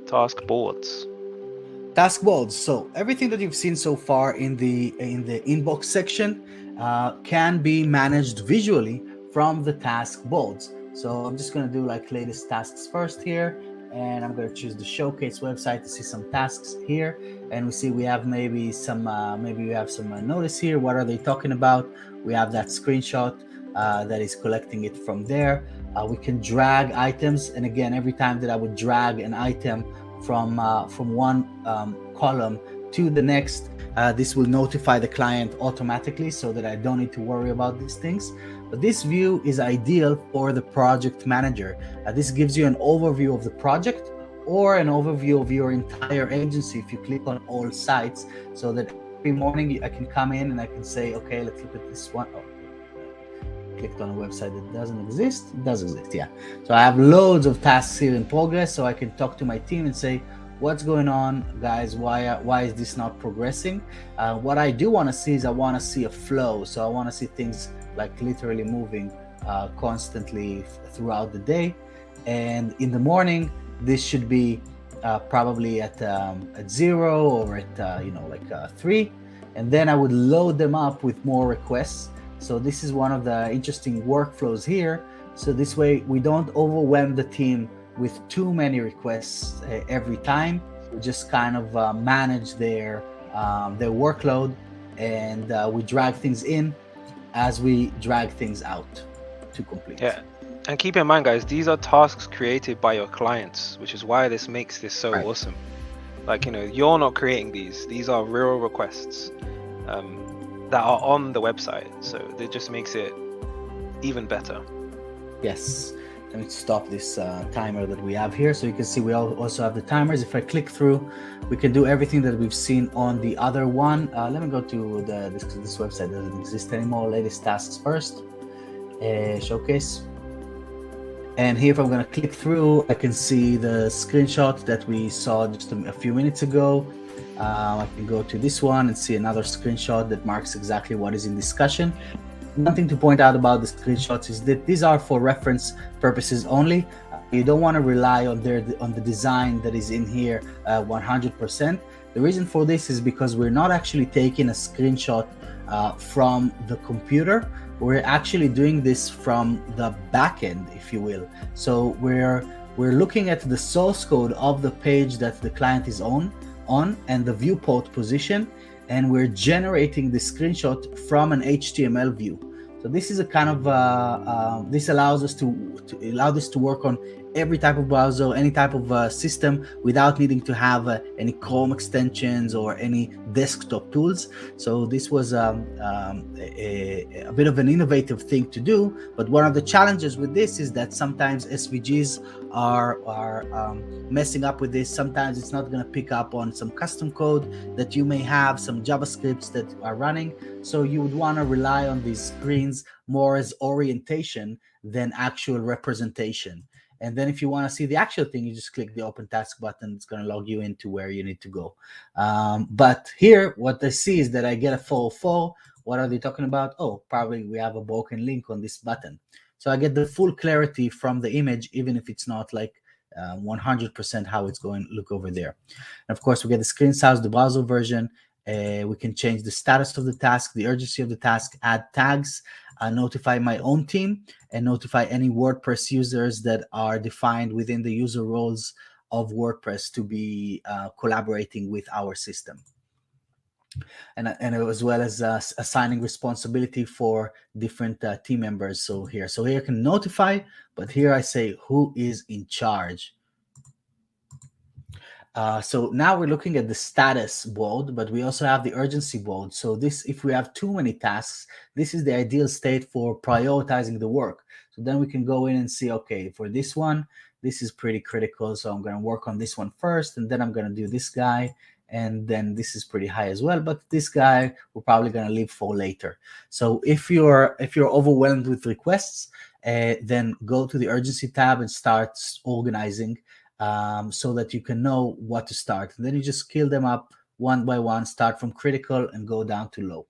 Task boards. Task boards. So everything that you've seen so far in the inbox section can be managed visually from the task boards. So I'm just going to do like latest tasks first here, and I'm going to choose the showcase website to see some tasks here. And we see we have maybe we have some notice here. What are they talking about? We have that screenshot that is collecting it from there. We can drag items, and again, every time that I would drag an item from one column to the next, this will notify the client automatically so that I don't need to worry about these things. But this view is ideal for the project manager. This gives you an overview of the project or an overview of your entire agency if you click on all sites, so that every morning I can come in and I can say, okay, let's look at this one. Oh, clicked on a website that doesn't exist. It does exist, yeah. So I have loads of tasks here in progress, so I can talk to my team and say, what's going on, guys? Why is this not progressing? What I do want to see is I want to see a flow. So I want to see things like literally moving constantly throughout the day. And in the morning, this should be probably at 0 or at 3. And then I would load them up with more requests. So this is one of the interesting workflows here. So this way we don't overwhelm the team with too many requests every time. We just kind of manage their workload, and we drag things in as we drag things out to complete. Yeah, and keep in mind, guys, these are tasks created by your clients, which is why this makes this so awesome. Like, you're not creating these are real requests that are on the website, so it just makes it even better. Yes. Let me stop this timer that we have here, so you can see we also have the timers. If I click through, we can do everything that we've seen on the other one. Let me go to this website. Doesn't exist anymore. Latest tasks first, showcase. And here, if I'm going to click through, I can see the screenshot that we saw just a few minutes ago. I can go to this one and see another screenshot that marks exactly what is in discussion. One thing to point out about the screenshots is that these are for reference purposes only. You don't want to rely on the design that is in here 100%. The reason for this is because we're not actually taking a screenshot from the computer. We're actually doing this from the backend, if you will. So we're looking at the source code of the page that the client is on and the viewport position, and we're generating the screenshot from an HTML view. So this is a kind of this allows us to allow this to work on every type of browser, any type of system, without needing to have any Chrome extensions or any desktop tools. So this was a bit of an innovative thing to do. But one of the challenges with this is that sometimes SVGs are messing up with this. Sometimes it's not going to pick up on some custom code that you may have, some JavaScripts that are running. So you would want to rely on these screens more as orientation than actual representation. And then if you want to see the actual thing, you just click the open task button. It's going to log you into where you need to go. But here, what I see is that I get a 404. What are they talking about? Oh, probably we have a broken link on this button. So I get the full clarity from the image, even if it's not like 100% how it's going to look over there. And of course, we get the screen size, the browser version. We can change the status of the task, the urgency of the task, add tags, notify my own team, and notify any WordPress users that are defined within the user roles of WordPress to be collaborating with our system. And as well as assigning responsibility for different team members. So here I can notify, but here I say who is in charge. So now we're looking at the status board, but we also have the urgency board. So this, if we have too many tasks, this is the ideal state for prioritizing the work. So then we can go in and see, okay, for this one, this is pretty critical. So I'm going to work on this one first, and then I'm going to do this guy. And then this is pretty high as well, but this guy we're probably going to leave for later. So if you're overwhelmed with requests, then go to the urgency tab and start organizing. So that you can know what to start. And then you just scale them up one by one, start from critical and go down to low.